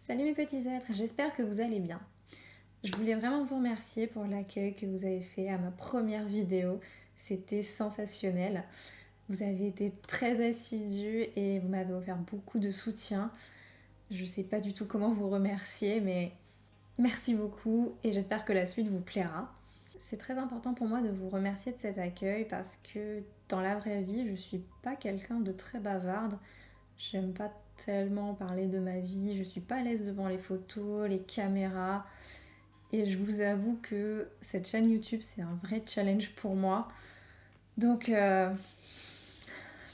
Salut mes petits êtres, j'espère que vous allez bien. Je voulais vraiment vous remercier pour l'accueil que vous avez fait à ma première vidéo. C'était sensationnel. Vous avez été très assidus et vous m'avez offert beaucoup de soutien. Je sais pas du tout comment vous remercier, mais merci beaucoup et j'espère que la suite vous plaira. C'est très important pour moi de vous remercier de cet accueil parce que dans la vraie vie, je suis pas quelqu'un de très bavarde. J'aime pas tellement parler de ma vie, je suis pas à l'aise devant les photos, les caméras. Et je vous avoue que cette chaîne YouTube, c'est un vrai challenge pour moi. Donc,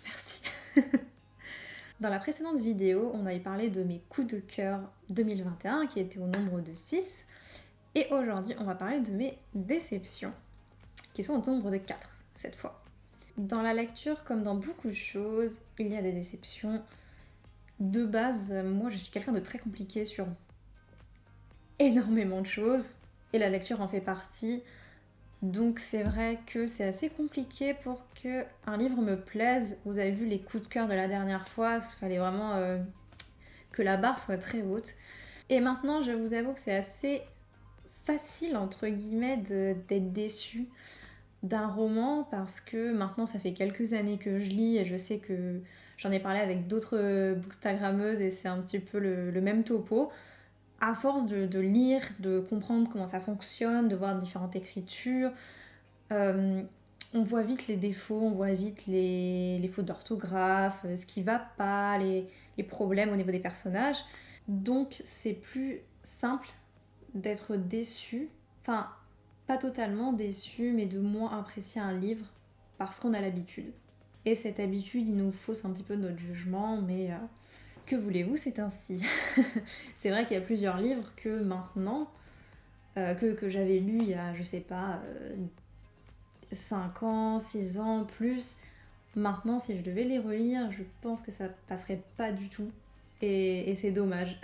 merci. Dans la précédente vidéo, on avait parlé de mes coups de cœur 2021 qui étaient au nombre de 6. Et aujourd'hui, on va parler de mes déceptions qui sont au nombre de 4 cette fois. Dans la lecture, comme dans beaucoup de choses, il y a des déceptions. De base, moi je suis quelqu'un de très compliqué sur énormément de choses et la lecture en fait partie. Donc c'est vrai que c'est assez compliqué pour que un livre me plaise. Vous avez vu les coups de cœur de la dernière fois, il fallait vraiment que la barre soit très haute. Et maintenant, je vous avoue que c'est assez facile entre guillemets d'être déçu d'un roman parce que maintenant ça fait quelques années que je lis et je sais que j'en ai parlé avec d'autres bookstagrammeuses et c'est un petit peu le même topo. À force de lire, de comprendre comment ça fonctionne, de voir différentes écritures, on voit vite les défauts, on voit vite les fautes d'orthographe, ce qui va pas, les problèmes au niveau des personnages. Donc c'est plus simple d'être déçu, enfin pas totalement déçu, mais de moins apprécier un livre parce qu'on a l'habitude. Et cette habitude, il nous fausse un petit peu notre jugement, mais que voulez-vous, c'est ainsi. C'est vrai qu'il y a plusieurs livres que maintenant, que j'avais lus il y a, je sais pas, 5 ans, 6 ans, plus. Maintenant, si je devais les relire, je pense que ça passerait pas du tout. Et c'est dommage.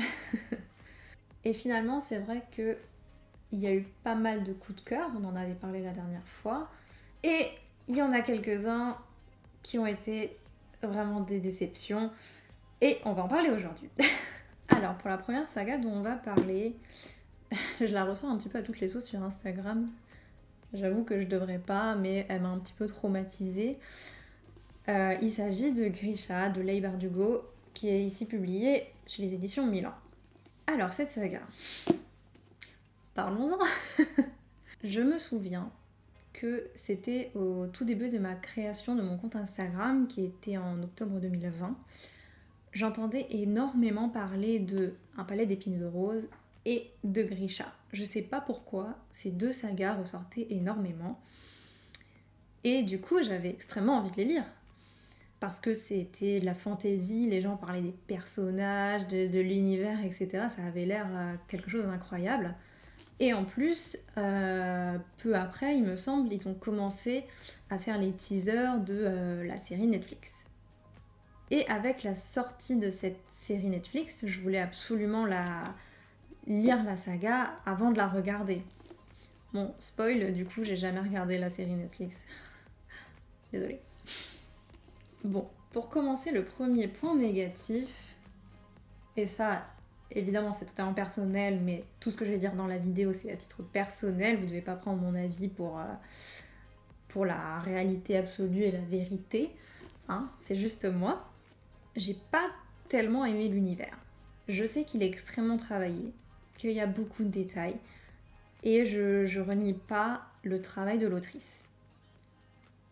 Et finalement, c'est vrai que il y a eu pas mal de coups de cœur, on en avait parlé la dernière fois. Et il y en a quelques-uns qui ont été vraiment des déceptions. Et on va en parler aujourd'hui. Alors, pour la première saga dont on va parler, je la reçois un petit peu à toutes les sauces sur Instagram. J'avoue que je devrais pas, mais elle m'a un petit peu traumatisée. Il s'agit de Grisha, de Leigh Bardugo, qui est ici publiée chez les éditions Milan. Alors, cette saga, parlons-en. Je me souviens que c'était au tout début de ma création de mon compte Instagram, qui était en octobre 2020. J'entendais énormément parler de Un palais d'épines de rose et de Grisha. Je sais pas pourquoi, ces deux sagas ressortaient énormément. Et du coup, j'avais extrêmement envie de les lire. Parce que c'était de la fantaisie, les gens parlaient des personnages, de l'univers, etc. Ça avait l'air quelque chose d'incroyable. Et en plus, peu après, il me semble, ils ont commencé à faire les teasers de la série Netflix. Et avec la sortie de cette série Netflix, je voulais absolument lire la saga avant de la regarder. Bon, spoil, du coup, j'ai jamais regardé la série Netflix. Désolée. Bon, pour commencer, le premier point négatif, et ça, évidemment, c'est totalement personnel, mais tout ce que je vais dire dans la vidéo, c'est à titre personnel, vous ne devez pas prendre mon avis pour la réalité absolue et la vérité, hein, c'est juste moi. J'ai pas tellement aimé l'univers. Je sais qu'il est extrêmement travaillé, qu'il y a beaucoup de détails, et je renie pas le travail de l'autrice.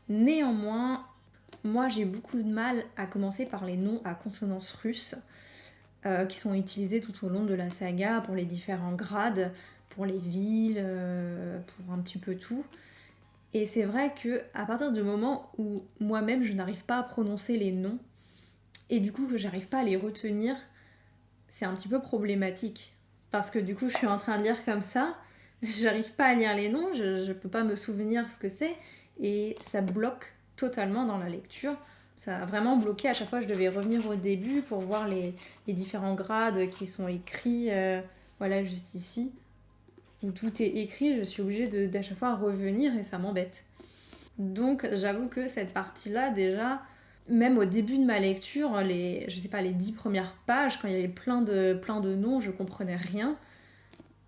Néanmoins, moi j'ai beaucoup de mal à commencer par les noms à consonance russe qui sont utilisés tout au long de la saga pour les différents grades, pour les villes, pour un petit peu tout. Et c'est vrai que à partir du moment où moi-même je n'arrive pas à prononcer les noms, et du coup que j'arrive pas à les retenir, c'est un petit peu problématique. Parce que du coup je suis en train de lire comme ça, j'arrive pas à lire les noms, je peux pas me souvenir ce que c'est, et ça bloque totalement dans la lecture. Ça a vraiment bloqué, à chaque fois je devais revenir au début pour voir les différents grades qui sont écrits, voilà juste ici, où tout est écrit, je suis obligée d'à chaque fois revenir et ça m'embête. Donc j'avoue que cette partie-là déjà, Même au début de ma lecture, je sais pas, les 10 premières pages, quand il y avait plein de noms, je comprenais rien.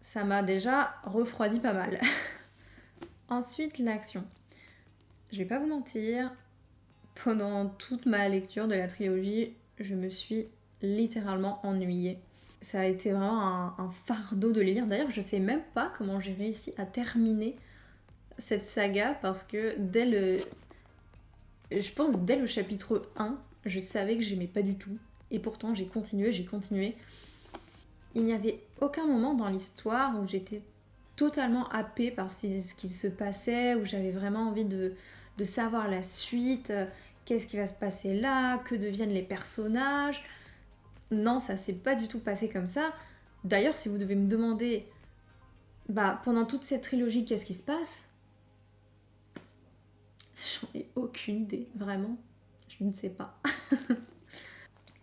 Ça m'a déjà refroidi pas mal. Ensuite, l'action. Je vais pas vous mentir, pendant toute ma lecture de la trilogie, je me suis littéralement ennuyée. Ça a été vraiment un fardeau de les lire. D'ailleurs, je sais même pas comment j'ai réussi à terminer cette saga parce que je pense dès le chapitre 1, je savais que j'aimais pas du tout. Et pourtant, j'ai continué. Il n'y avait aucun moment dans l'histoire où j'étais totalement happée par ce qu'il se passait, où j'avais vraiment envie de savoir la suite, qu'est-ce qui va se passer là, que deviennent les personnages. Non, ça s'est pas du tout passé comme ça. D'ailleurs, si vous devez me demander, pendant toute cette trilogie, qu'est-ce qui se passe, j'en ai aucune idée, vraiment. Je ne sais pas.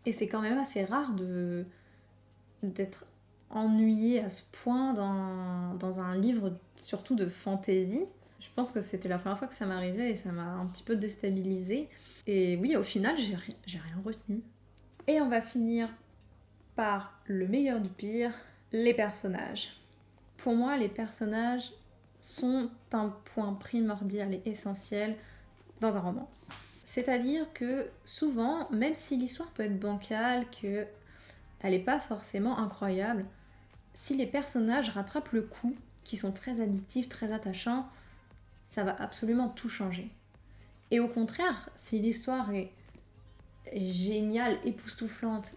Et c'est quand même assez rare d'être ennuyée à ce point dans un livre, surtout de fantasy. Je pense que c'était la première fois que ça m'arrivait et ça m'a un petit peu déstabilisée. Et oui, au final, j'ai rien retenu. Et on va finir par le meilleur du pire, les personnages. Pour moi, les personnages sont un point primordial et essentiel dans un roman. C'est-à-dire que souvent, même si l'histoire peut être bancale, qu'elle n'est pas forcément incroyable, si les personnages rattrapent le coup, qui sont très addictifs, très attachants, ça va absolument tout changer. Et au contraire, si l'histoire est géniale, époustouflante,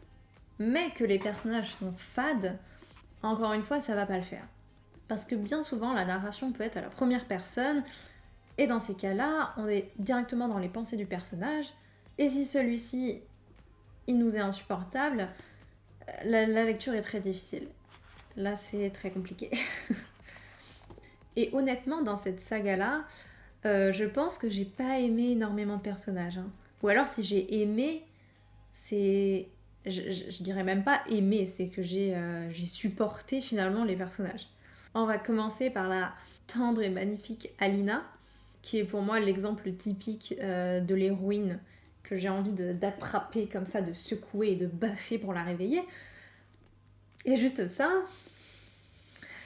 mais que les personnages sont fades, encore une fois, ça va pas le faire. Parce que bien souvent, la narration peut être à la première personne, et dans ces cas-là, on est directement dans les pensées du personnage, et si celui-ci, il nous est insupportable, la lecture est très difficile. Là, c'est très compliqué. Et honnêtement, dans cette saga-là, je pense que j'ai pas aimé énormément de personnages. Hein. Ou alors, si j'ai aimé, c'est... Je dirais même pas aimé, c'est que j'ai supporté finalement les personnages. On va commencer par la tendre et magnifique Alina, qui est pour moi l'exemple typique de l'héroïne que j'ai envie d'attraper comme ça, de secouer et de baffer pour la réveiller. Et juste ça,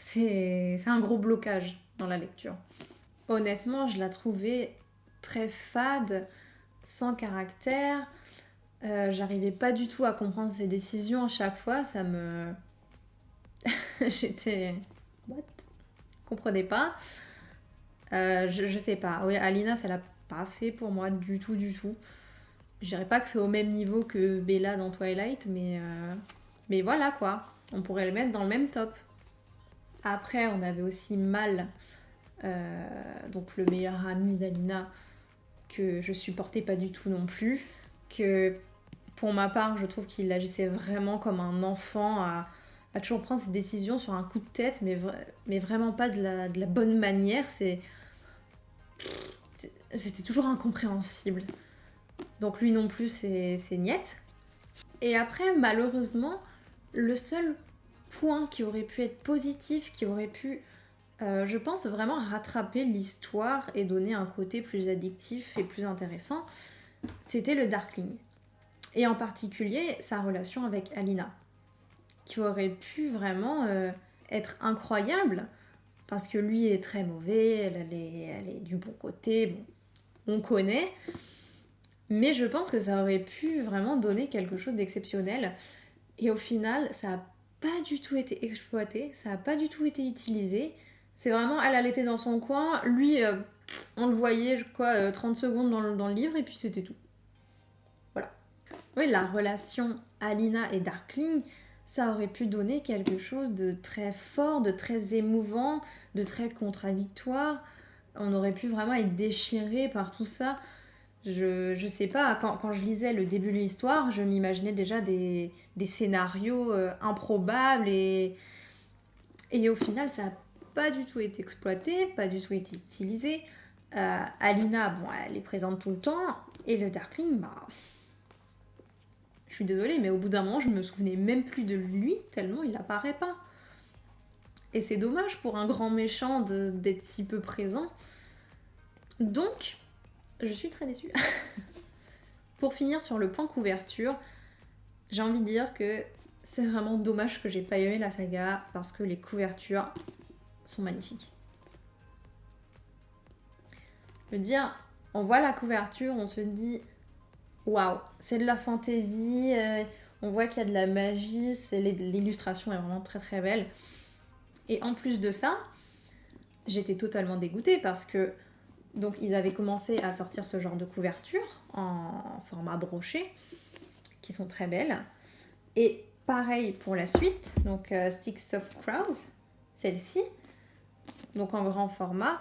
c'est un gros blocage dans la lecture. Honnêtement, je la trouvais très fade, sans caractère. J'arrivais pas du tout à comprendre ses décisions à chaque fois. Ça me... J'étais... What? Je comprenais pas. Je sais pas. Oui, Alina, ça l'a pas fait pour moi du tout. Je dirais pas que c'est au même niveau que Bella dans Twilight, mais voilà quoi. On pourrait le mettre dans le même top. Après, on avait aussi Mal, donc le meilleur ami d'Alina, que je supportais pas du tout non plus. Que pour ma part, je trouve qu'il agissait vraiment comme un enfant à toujours prendre ses décisions sur un coup de tête, mais vraiment pas de la bonne manière. C'était toujours incompréhensible. Donc lui non plus, c'est niette. Et après, malheureusement, le seul point qui aurait pu être positif, qui aurait pu, je pense, vraiment rattraper l'histoire et donner un côté plus addictif et plus intéressant, c'était le Darkling. Et en particulier, sa relation avec Alina, qui aurait pu vraiment être incroyable, parce que lui est très mauvais, elle est du bon côté, bon, on connaît, mais je pense que ça aurait pu vraiment donner quelque chose d'exceptionnel. Et au final, ça n'a pas du tout été exploité, ça n'a pas du tout été utilisé. C'est vraiment, elle était dans son coin, lui, on le voyait, 30 secondes dans le livre, et puis c'était tout. Voilà. Oui, la relation Alina et Darkling, ça aurait pu donner quelque chose de très fort, de très émouvant, de très contradictoire. On aurait pu vraiment être déchiré par tout ça. Je sais pas, quand je lisais le début de l'histoire, je m'imaginais déjà des scénarios improbables et au final, ça n'a pas du tout été exploité, pas du tout été utilisé. Alina, bon, elle est présente tout le temps, et le Darkling, je suis désolée, mais au bout d'un moment, je me souvenais même plus de lui, tellement il apparaît pas. Et c'est dommage pour un grand méchant d'être si peu présent. Donc, je suis très déçue. Pour finir sur le point couverture, j'ai envie de dire que c'est vraiment dommage que j'ai pas aimé la saga parce que les couvertures sont magnifiques. Je veux dire, on voit la couverture, on se dit waouh, c'est de la fantaisie, on voit qu'il y a de la magie, l'illustration est vraiment très très belle. Et en plus de ça, j'étais totalement dégoûtée parce que donc ils avaient commencé à sortir ce genre de couverture en format broché qui sont très belles. Et pareil pour la suite, donc Sticks of Crows, celle-ci, donc en grand format.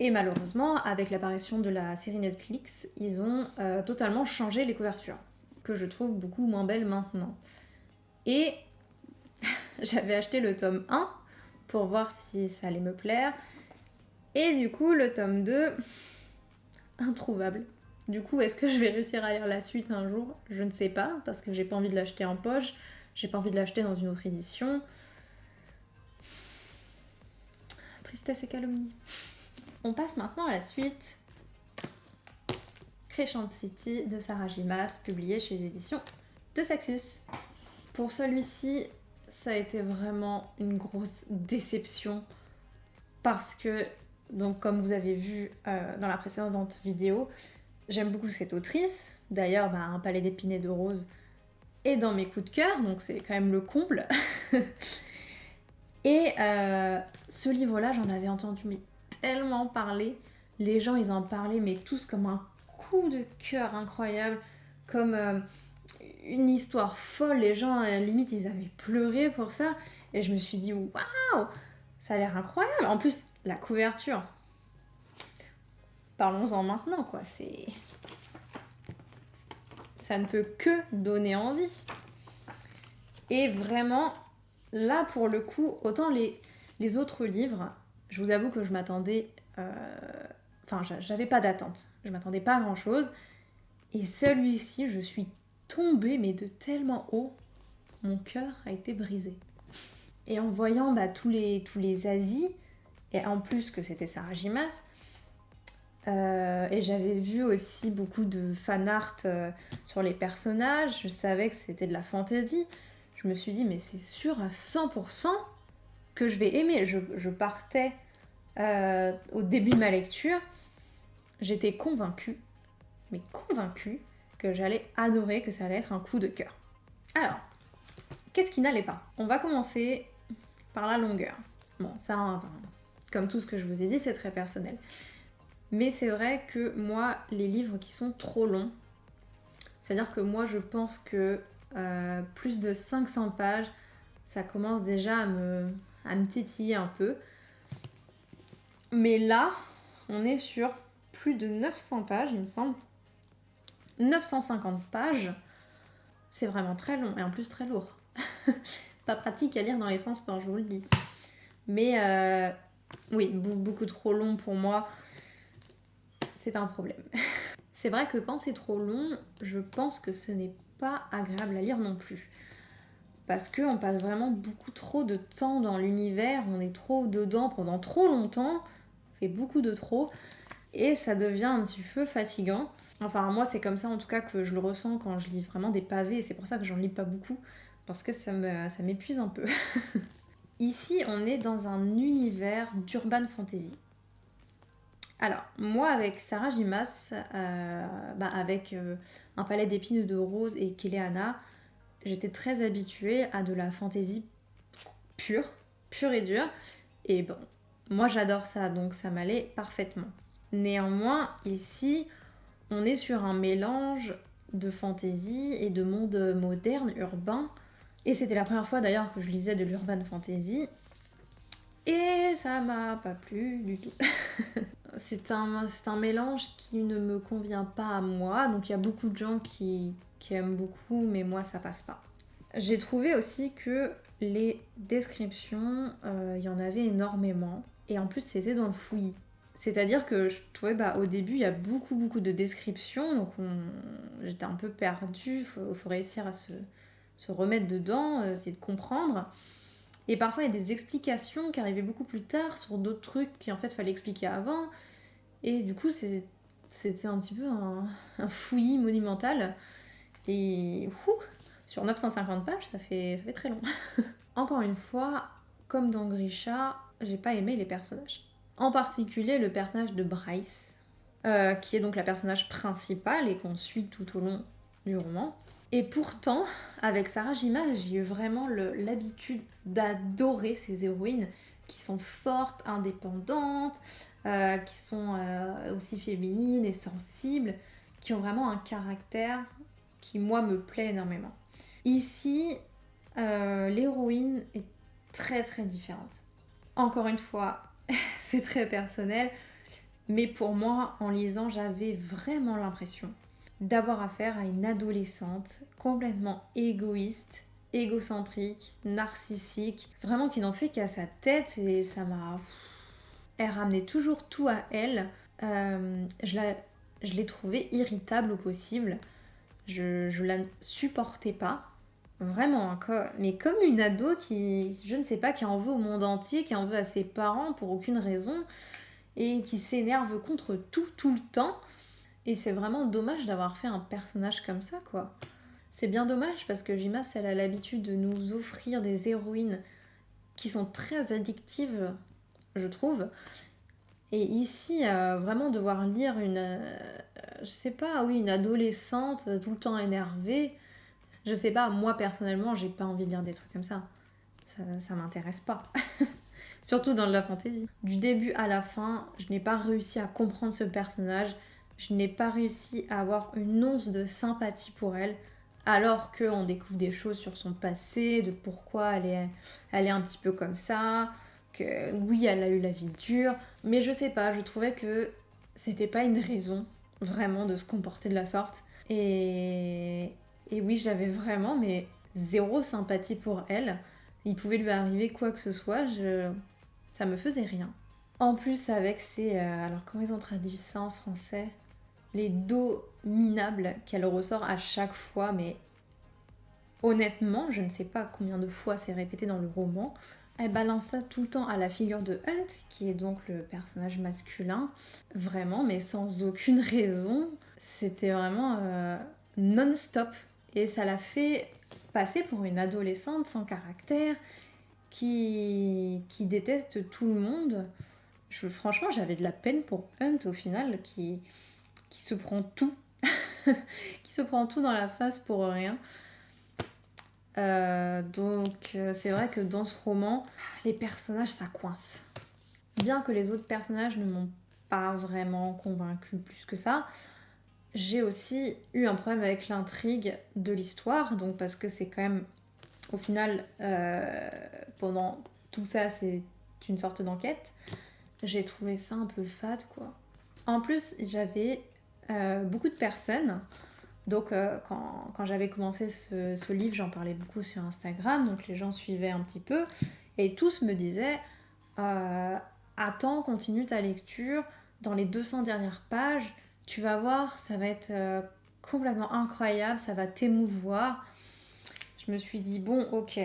Et malheureusement, avec l'apparition de la série Netflix, ils ont totalement changé les couvertures, que je trouve beaucoup moins belles maintenant. Et j'avais acheté le tome 1 pour voir si ça allait me plaire. Et du coup, le tome 2, introuvable. Du coup, est-ce que je vais réussir à lire la suite un jour? Je ne sais pas, parce que j'ai pas envie de l'acheter en poche, j'ai pas envie de l'acheter dans une autre édition. Tristesse et calomnie. On passe maintenant à la suite. Crescent City de Sarah J. Maas, publié chez les éditions de Saxus. Pour celui-ci, ça a été vraiment une grosse déception parce que, donc comme vous avez vu dans la précédente vidéo, j'aime beaucoup cette autrice. D'ailleurs, Un palais d'épines et de roses est dans mes coups de cœur, donc c'est quand même le comble. Et ce livre-là, j'en avais entendu tellement parler. Les gens, ils en parlaient, mais tous comme un coup de cœur incroyable, comme une histoire folle. Les gens, limite, ils avaient pleuré pour ça. Et je me suis dit, waouh, ça a l'air incroyable. En plus, la couverture. Parlons-en maintenant, quoi. Ça ne peut que donner envie. Et vraiment, là, pour le coup, autant les autres livres, je vous avoue que je m'attendais... j'avais pas d'attente. Je m'attendais pas à grand-chose. Et celui-ci, je suis tombée, mais de tellement haut, mon cœur a été brisé. Et en voyant tous les avis, et en plus que c'était Sarah J. Maas, et j'avais vu aussi beaucoup de fan art sur les personnages, je savais que c'était de la fantasy. Je me suis dit, mais c'est sûr à 100% que je vais aimer. Je partais au début de ma lecture, j'étais convaincue que j'allais adorer, que ça allait être un coup de cœur. Alors, qu'est-ce qui n'allait pas? On va commencer par la longueur. Bon, ça, comme tout ce que je vous ai dit, c'est très personnel. Mais c'est vrai que moi, les livres qui sont trop longs, c'est-à-dire que moi, je pense que plus de 500 pages, ça commence déjà à me titiller un peu. Mais là, on est sur plus de 900 pages, il me semble. 950 pages, c'est vraiment très long et en plus très lourd. Pas pratique à lire dans les transports, je vous le dis. Mais oui, beaucoup trop long pour moi, c'est un problème. C'est vrai que quand c'est trop long, je pense que ce n'est pas agréable à lire non plus. Parce qu'on passe vraiment beaucoup trop de temps dans l'univers, on est trop dedans pendant trop longtemps, on fait beaucoup de trop, et ça devient un petit peu fatigant. Enfin, moi, c'est comme ça en tout cas que je le ressens quand je lis vraiment des pavés, et c'est pour ça que j'en lis pas beaucoup, parce que ça m'épuise un peu. Ici, on est dans un univers d'urban fantasy. Alors, moi, avec Sarah J. Maas, avec Un palais d'épines de roses et Kéléana, j'étais très habituée à de la fantasy pure et dure. Et bon, moi j'adore ça, donc ça m'allait parfaitement. Néanmoins, ici, on est sur un mélange de fantasy et de monde moderne, urbain. Et c'était la première fois d'ailleurs que je lisais de l'urban fantasy. Et ça m'a pas plu du tout. C'est un mélange qui ne me convient pas à moi. Donc il y a beaucoup de gens qui aiment beaucoup, mais moi ça passe pas. J'ai trouvé aussi que les descriptions, il y en avait énormément. Et en plus c'était dans le fouillis. C'est-à-dire que je trouvais au début il y a beaucoup de descriptions. Donc j'étais un peu perdue. Faut réussir à se remettre dedans, essayer de comprendre. Et parfois, il y a des explications qui arrivaient beaucoup plus tard sur d'autres trucs qui en fait fallait expliquer avant. Et du coup, c'était un petit peu un fouillis monumental. Et sur 950 pages, ça fait très long. Encore une fois, comme dans Grisha, j'ai pas aimé les personnages. En particulier le personnage de Bryce, qui est donc la personnage principale et qu'on suit tout au long du roman. Et pourtant, avec Sarajima, j'ai eu vraiment l'habitude d'adorer ces héroïnes qui sont fortes, indépendantes, qui sont aussi féminines et sensibles, qui ont vraiment un caractère qui, moi, me plaît énormément. Ici, l'héroïne est très très différente. Encore une fois, c'est très personnel, mais pour moi, en lisant, j'avais vraiment l'impression d'avoir affaire à une adolescente complètement égoïste, égocentrique, narcissique, vraiment qui n'en fait qu'à sa tête et ça m'a... Elle ramenait toujours tout à elle. Je l'ai trouvée irritable au possible. Je la supportais pas. Vraiment, mais comme une ado qui, je ne sais pas, qui en veut au monde entier, qui en veut à ses parents pour aucune raison et qui s'énerve contre tout le temps. Et c'est vraiment dommage d'avoir fait un personnage comme ça, quoi. C'est bien dommage parce que Jimas, elle a l'habitude de nous offrir des héroïnes qui sont très addictives, je trouve. Et ici, vraiment devoir lire je sais pas, oui, une adolescente tout le temps énervée, je sais pas, moi personnellement, j'ai pas envie de lire des trucs comme ça. Ça m'intéresse pas. Surtout dans de la fantasy. Du début à la fin, je n'ai pas réussi à comprendre ce personnage. Je n'ai pas réussi à avoir une once de sympathie pour elle. Alors qu'on découvre des choses sur son passé, de pourquoi elle est un petit peu comme ça. Que oui, elle a eu la vie dure. Mais je sais pas, je trouvais que c'était pas une raison vraiment de se comporter de la sorte. Et oui, j'avais vraiment mais zéro sympathie pour elle. Il pouvait lui arriver quoi que ce soit, ça me faisait rien. En plus, avec ces... alors, comment ils ont traduit ça en français? Les dos minables qu'elle ressort à chaque fois, mais honnêtement, je ne sais pas combien de fois c'est répété dans le roman. Elle balance ça tout le temps à la figure de Hunt, qui est donc le personnage masculin. Vraiment, mais sans aucune raison. C'était vraiment non-stop. Et ça l'a fait passer pour une adolescente sans caractère, qui déteste tout le monde. Franchement, j'avais de la peine pour Hunt au final, qui se prend tout. Qui se prend tout dans la face pour rien. Donc c'est vrai que dans ce roman, les personnages, ça coince. Bien que les autres personnages ne m'ont pas vraiment convaincue plus que ça, j'ai aussi eu un problème avec l'intrigue de l'histoire, donc parce que c'est quand même, au final, pendant tout ça, c'est une sorte d'enquête. J'ai trouvé ça un peu fade, quoi. En plus, j'avais beaucoup de personnes. Donc quand j'avais commencé ce livre, j'en parlais beaucoup sur Instagram, donc les gens suivaient un petit peu, et tous me disaient attends, continue ta lecture, dans les 200 dernières pages, tu vas voir, ça va être complètement incroyable, ça va t'émouvoir. Je me suis dit bon, ok.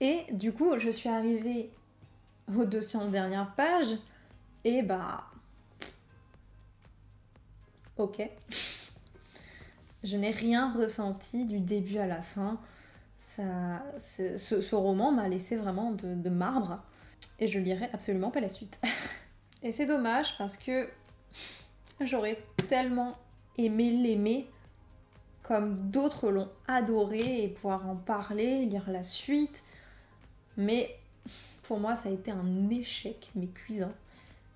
Et du coup, je suis arrivée aux 200 dernières pages, et bah... ok. Je n'ai rien ressenti du début à la fin. Ce roman m'a laissé vraiment de marbre et je lirai absolument pas la suite. Et c'est dommage parce que j'aurais tellement aimé l'aimer comme d'autres l'ont adoré et pouvoir en parler, lire la suite. Mais pour moi, ça a été un échec, mais cuisant.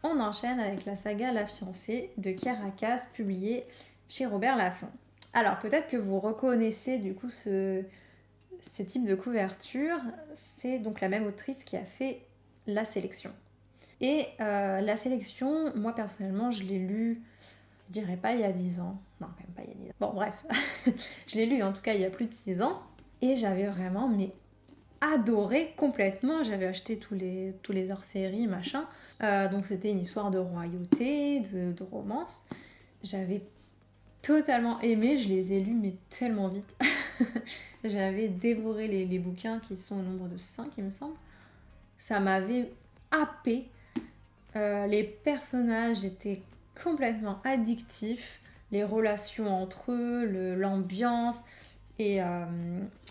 On enchaîne avec la saga La fiancée de Caracas, publiée chez Robert Laffont. Alors peut-être que vous reconnaissez du coup ce type de couverture, c'est donc la même autrice qui a fait La Sélection. Et La Sélection, moi personnellement, je l'ai lu, je dirais pas il y a 10 ans, non quand même pas il y a 10 ans, bon bref, je l'ai lu en tout cas il y a plus de 6 ans, et j'avais vraiment adoré complètement, j'avais acheté tous les hors-séries, machin, donc c'était une histoire de royauté, de romance, j'avais totalement aimé, je les ai lus mais tellement vite. J'avais dévoré les bouquins qui sont au nombre de 5 il me semble. Ça m'avait happé. Les personnages étaient complètement addictif. Les relations entre eux, l'ambiance et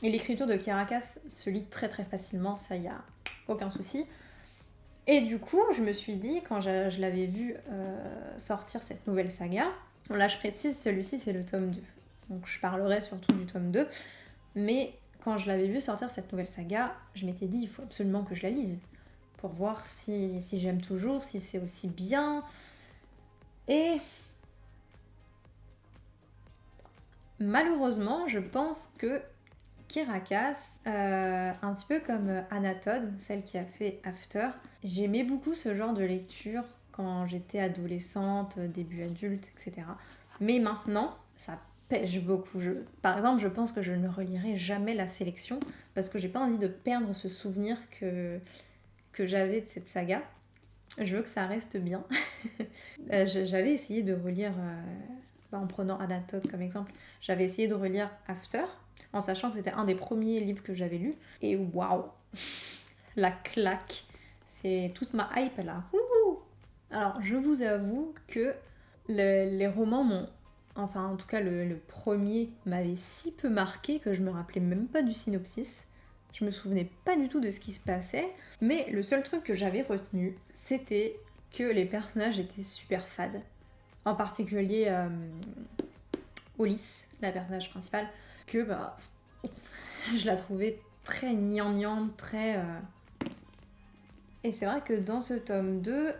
l'écriture de Caracas se lit très très facilement, ça y a aucun souci. Et du coup, je me suis dit, quand je l'avais vu sortir cette nouvelle saga, là je précise, celui-ci c'est le tome 2, donc je parlerai surtout du tome 2, mais quand je l'avais vu sortir cette nouvelle saga, je m'étais dit, il faut absolument que je la lise, pour voir si j'aime toujours, si c'est aussi bien. Et malheureusement, je pense que Kirakas, un petit peu comme Anatode, celle qui a fait After, j'aimais beaucoup ce genre de lecture quand j'étais adolescente, début adulte, etc. Mais maintenant, ça pêche beaucoup. Par exemple, je pense que je ne relirai jamais la sélection parce que j'ai pas envie de perdre ce souvenir que j'avais de cette saga. Je veux que ça reste bien. J'avais essayé de relire, en prenant Anatode comme exemple, j'avais essayé de relire After, en sachant que c'était un des premiers livres que j'avais lu. Et waouh, la claque. C'est toute ma hype là. Wouhou. Alors, je vous avoue que les romans m'ont... Enfin, en tout cas, le premier m'avait si peu marqué que je me rappelais même pas du synopsis. Je me souvenais pas du tout de ce qui se passait. Mais le seul truc que j'avais retenu, c'était que les personnages étaient super fades. En particulier Olis, la personnage principale, que je la trouvais très gnangnang, très... Et c'est vrai que dans ce tome 2,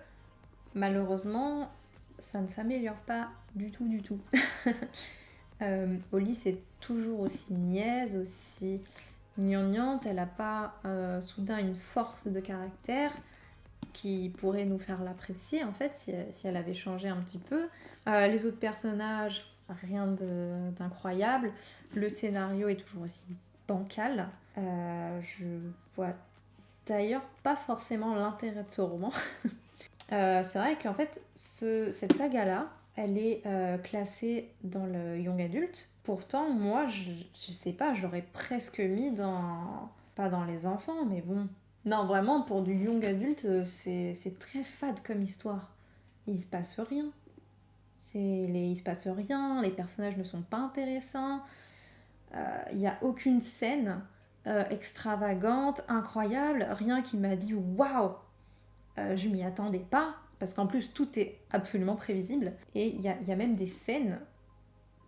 malheureusement, ça ne s'améliore pas du tout, du tout. Olis est toujours aussi niaise, aussi gnangnante, elle n'a pas soudain une force de caractère qui pourrait nous faire l'apprécier en fait si elle avait changé un petit peu. Les autres personnages, rien d'incroyable. Le scénario est toujours aussi bancal. Je vois d'ailleurs pas forcément l'intérêt de ce roman. C'est vrai qu'en fait, cette saga-là, elle est classée dans le young adult. Pourtant, moi, je sais pas, je l'aurais presque mis dans... Pas dans les enfants, mais bon. Non, vraiment, pour du young adulte, c'est très fade comme histoire. Il se passe rien. Il se passe rien, les personnages ne sont pas intéressants. Il n'y a aucune scène extravagante, incroyable, rien qui m'a dit waouh, je m'y attendais pas, parce qu'en plus tout est absolument prévisible, et il y a même des scènes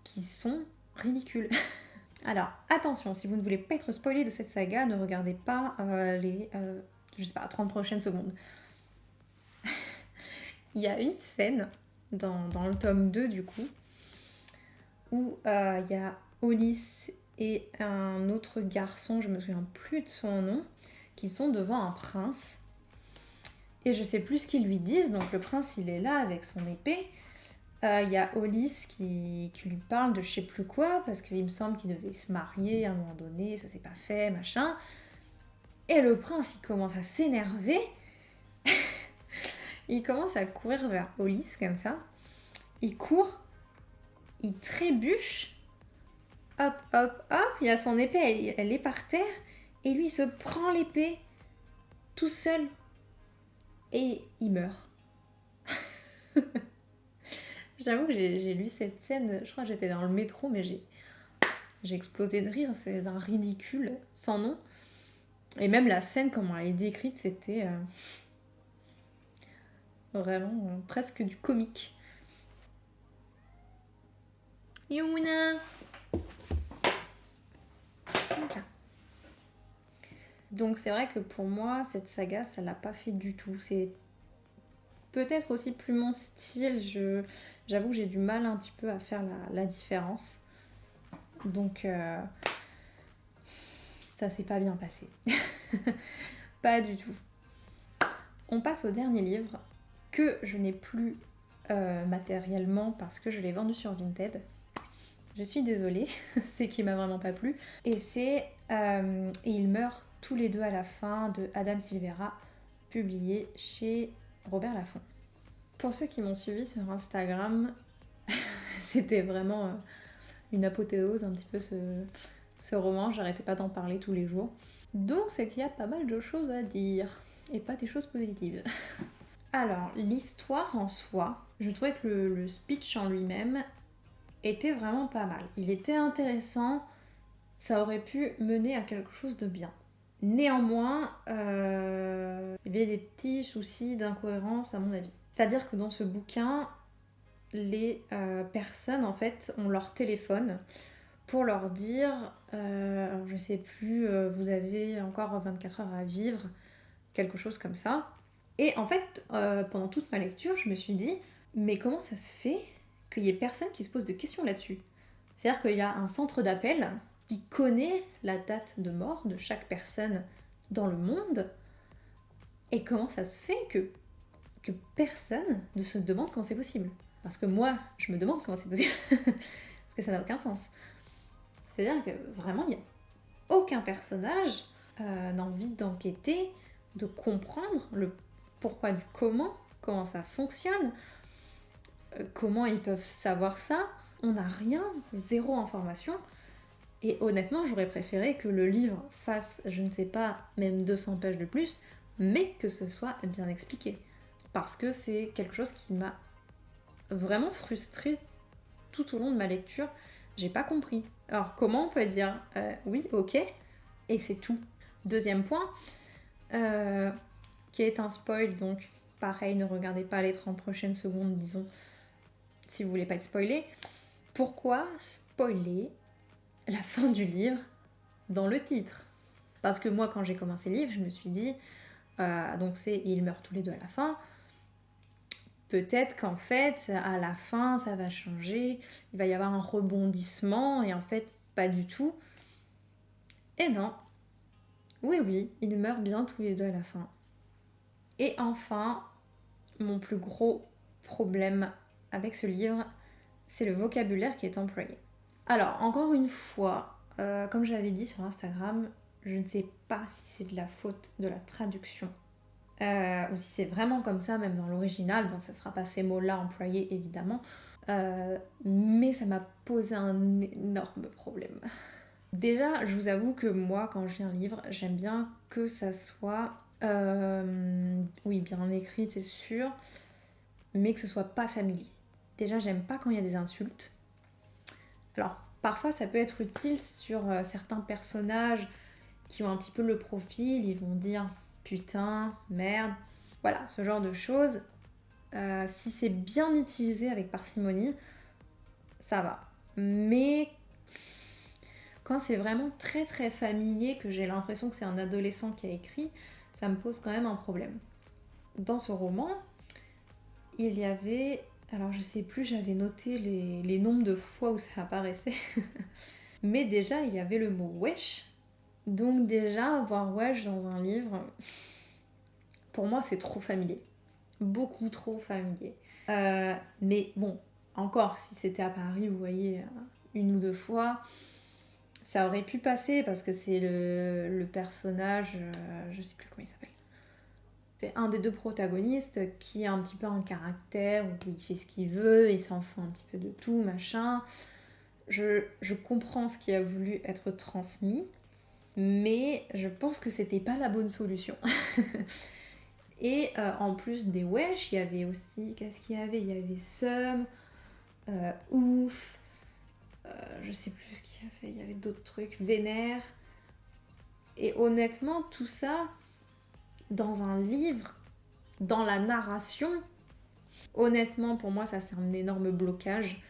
qui sont ridicules. Alors attention, si vous ne voulez pas être spoilé de cette saga, ne regardez pas les 30 prochaines secondes. Il y a une scène dans le tome 2 du coup, où il y a Olis et un autre garçon, je me souviens plus de son nom, qui sont devant un prince. Et je sais plus ce qu'ils lui disent, donc le prince il est là avec son épée. Il y a Olis qui lui parle de je sais plus quoi, parce qu'il me semble qu'il devait se marier à un moment donné, ça s'est pas fait, machin. Et le prince il commence à s'énerver. Il commence à courir vers Olis comme ça. Il court, il trébuche. Hop, hop, hop, il a son épée, elle est par terre. Et lui il se prend l'épée tout seul. Et il meurt. J'avoue que j'ai lu cette scène, je crois que j'étais dans le métro, mais j'ai explosé de rire, c'est d'un ridicule sans nom. Et même la scène, comment elle est décrite, c'était vraiment presque du comique. Yuna. Voilà. Donc c'est vrai que pour moi, cette saga, ça l'a pas fait du tout. C'est peut-être aussi plus mon style, j'avoue que j'ai du mal un petit peu à faire la différence. Donc ça s'est pas bien passé. Pas du tout. On passe au dernier livre que je n'ai plus matériellement parce que je l'ai vendu sur Vinted. Je suis désolée, c'est qui m'a vraiment pas plu. Et c'est Et ils meurent tous les deux à la fin de Adam Silvera, publié chez Robert Laffont. Pour ceux qui m'ont suivi sur Instagram, c'était vraiment une apothéose un petit peu ce roman, j'arrêtais pas d'en parler tous les jours. Donc c'est qu'il y a pas mal de choses à dire, et pas des choses positives. Alors, l'histoire en soi, Je trouvais que le speech en lui-même était vraiment pas mal. Il était intéressant, ça aurait pu mener à quelque chose de bien. Néanmoins, il y avait des petits soucis d'incohérence à mon avis. C'est-à-dire que dans ce bouquin, les personnes en fait ont leur téléphone pour leur dire, alors je sais plus, vous avez encore 24 heures à vivre, quelque chose comme ça. Et en fait, pendant toute ma lecture, je me suis dit, mais comment ça se fait qu'il y ait personne qui se pose de questions là-dessus? C'est-à-dire qu'il y a un centre d'appel qui connaît la date de mort de chaque personne dans le monde, et comment ça se fait que personne ne se demande comment c'est possible? Parce que moi, je me demande comment c'est possible, parce que ça n'a aucun sens. C'est-à-dire que vraiment, il n'y a aucun personnage n'a envie d'enquêter, de comprendre le pourquoi du comment ça fonctionne, comment ils peuvent savoir ça. On n'a rien, zéro information. Et honnêtement, j'aurais préféré que le livre fasse, je ne sais pas, même 200 pages de plus, mais que ce soit bien expliqué. Parce que c'est quelque chose qui m'a vraiment frustrée tout au long de ma lecture. J'ai pas compris. Alors comment on peut dire oui, ok, et c'est tout. Deuxième point, qui est un spoil, donc pareil, ne regardez pas les 30 prochaines secondes, disons, si vous voulez pas être spoilé. Pourquoi spoiler la fin du livre dans le titre? Parce que moi, quand j'ai commencé le livre, je me suis dit, donc c'est ils meurent tous les deux à la fin. Peut-être qu'en fait, à la fin, ça va changer, il va y avoir un rebondissement, et en fait, pas du tout. Et non. Oui, ils meurent bien tous les deux à la fin. Et enfin, mon plus gros problème avec ce livre, c'est le vocabulaire qui est employé. Alors, encore une fois, comme j'avais dit sur Instagram, je ne sais pas si c'est de la faute de la traduction ou si c'est vraiment comme ça, même dans l'original. Bon, ça ne sera pas ces mots-là employés, évidemment, mais ça m'a posé un énorme problème. Déjà, je vous avoue que moi, quand je lis un livre, j'aime bien que ça soit, oui, bien écrit, c'est sûr, mais que ce soit pas familier. Déjà, j'aime pas quand il y a des insultes. Alors, parfois, ça peut être utile sur certains personnages qui ont un petit peu le profil, ils vont dire putain, merde, voilà, ce genre de choses. Si c'est bien utilisé avec parcimonie, ça va. Mais quand c'est vraiment très très familier, que j'ai l'impression que c'est un adolescent qui a écrit, ça me pose quand même un problème. Dans ce roman, il y avait, alors je sais plus, j'avais noté les nombres de fois où ça apparaissait, mais déjà il y avait le mot wesh. Donc déjà, voir wesh dans un livre, pour moi c'est trop familier. Beaucoup trop familier. Mais bon, encore, si c'était à Paris, vous voyez, une ou deux fois, ça aurait pu passer parce que c'est le personnage, je sais plus comment il s'appelle. C'est un des deux protagonistes qui a un petit peu un caractère où il fait ce qu'il veut, il s'en fout un petit peu de tout, machin. Je comprends ce qui a voulu être transmis, mais je pense que c'était pas la bonne solution. Et en plus des wesh, il y avait aussi, qu'est-ce qu'il y avait? Il y avait seum, ouf, je sais plus ce qu'il y avait, il y avait d'autres trucs, vénère. Et honnêtement, tout ça, dans un livre, dans la narration, honnêtement, pour moi, ça c'est un énorme blocage.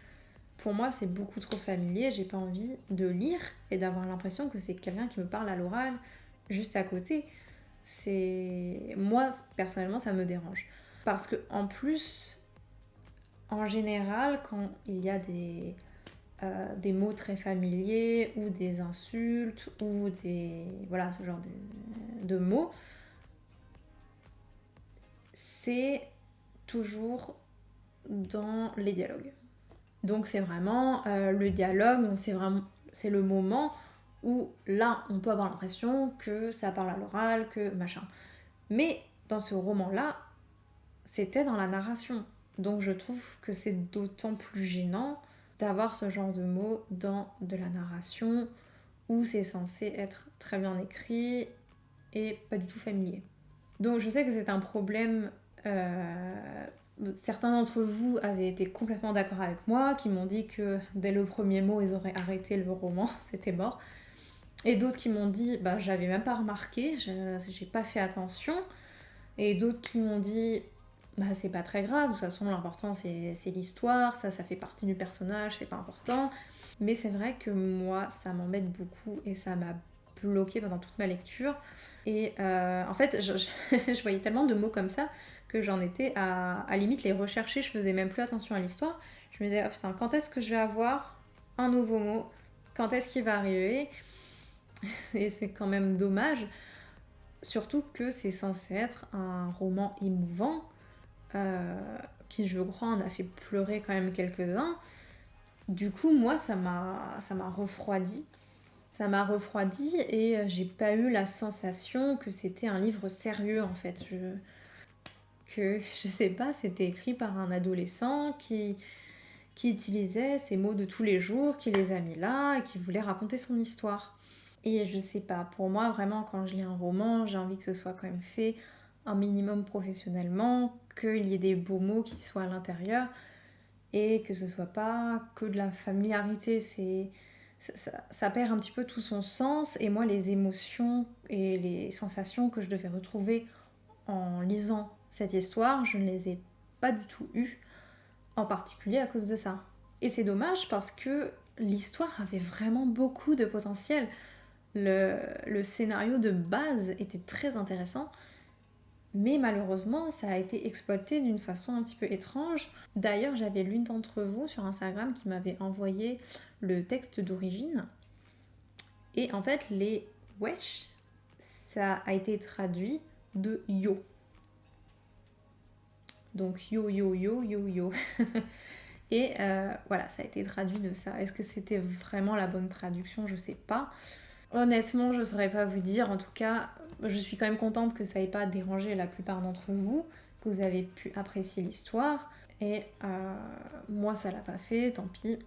Pour moi, c'est beaucoup trop familier, j'ai pas envie de lire et d'avoir l'impression que c'est quelqu'un qui me parle à l'oral juste à côté. C'est... Moi, personnellement, ça me dérange. Parce que en plus, en général, quand il y a des mots très familiers ou des insultes ou des... Voilà, ce genre de mots, c'est toujours dans les dialogues. Donc c'est vraiment le dialogue, c'est le moment où là on peut avoir l'impression que ça parle à l'oral, que machin. Mais dans ce roman-là, c'était dans la narration. Donc je trouve que c'est d'autant plus gênant d'avoir ce genre de mots dans de la narration où c'est censé être très bien écrit et pas du tout familier. Donc je sais que c'est un problème Certains d'entre vous avaient été complètement d'accord avec moi, qui m'ont dit que dès le premier mot, ils auraient arrêté le roman, c'était mort. Et d'autres qui m'ont dit, bah j'avais même pas remarqué, j'ai pas fait attention. Et d'autres qui m'ont dit, bah c'est pas très grave, de toute façon l'important c'est l'histoire, ça fait partie du personnage, c'est pas important. Mais c'est vrai que moi ça m'embête beaucoup et ça m'a bloqué pendant toute ma lecture. Et en fait je voyais tellement de mots comme ça que j'en étais à limite les rechercher, je faisais même plus attention à l'histoire. Je me disais, oh putain, quand est-ce que je vais avoir un nouveau mot? Quand est-ce qu'il va arriver? Et c'est quand même dommage. Surtout que c'est censé être un roman émouvant, qui je crois en a fait pleurer quand même quelques-uns. Du coup, moi, ça m'a refroidi. Ça m'a refroidi et j'ai pas eu la sensation que c'était un livre sérieux en fait. Je sais pas, c'était écrit par un adolescent qui utilisait ces mots de tous les jours, qui les a mis là et qui voulait raconter son histoire. Et je sais pas, pour moi vraiment quand je lis un roman, j'ai envie que ce soit quand même fait un minimum professionnellement, qu'il y ait des beaux mots qui soient à l'intérieur et que ce soit pas que de la familiarité. Ça perd un petit peu tout son sens et moi les émotions et les sensations que je devais retrouver en lisant cette histoire, je ne les ai pas du tout eues, en particulier à cause de ça. Et c'est dommage parce que l'histoire avait vraiment beaucoup de potentiel. Le scénario de base était très intéressant, mais malheureusement, ça a été exploité d'une façon un petit peu étrange. D'ailleurs, j'avais l'une d'entre vous sur Instagram qui m'avait envoyé le texte d'origine. Et en fait, les wesh, ça a été traduit de yo. Donc yo, yo, yo, yo, yo. Et voilà, ça a été traduit de ça. Est-ce que c'était vraiment la bonne traduction? Je sais pas. Honnêtement, je saurais pas vous dire. En tout cas, je suis quand même contente que ça ait pas dérangé la plupart d'entre vous, que vous avez pu apprécier l'histoire. Et moi, ça l'a pas fait, tant pis.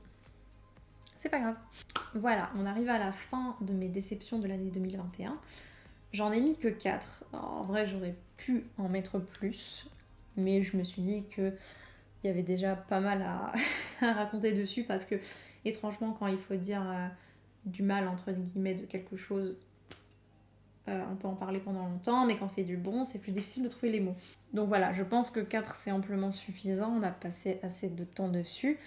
C'est pas grave. Voilà, on arrive à la fin de mes déceptions de l'année 2021. J'en ai mis que 4. En vrai, j'aurais pu en mettre plus, mais je me suis dit que il y avait déjà pas mal à, à raconter dessus parce que, étrangement, quand il faut dire du mal, entre guillemets, de quelque chose, on peut en parler pendant longtemps, mais quand c'est du bon, c'est plus difficile de trouver les mots. Donc voilà, je pense que 4 c'est amplement suffisant, on a passé assez de temps dessus.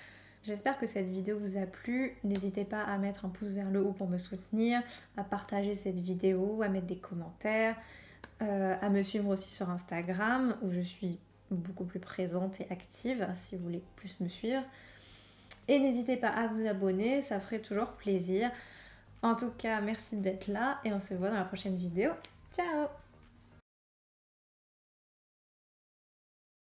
J'espère que cette vidéo vous a plu. N'hésitez pas à mettre un pouce vers le haut pour me soutenir, à partager cette vidéo, à mettre des commentaires, à me suivre aussi sur Instagram où je suis beaucoup plus présente et active si vous voulez plus me suivre. Et n'hésitez pas à vous abonner, ça ferait toujours plaisir. En tout cas, merci d'être là et on se voit dans la prochaine vidéo. Ciao!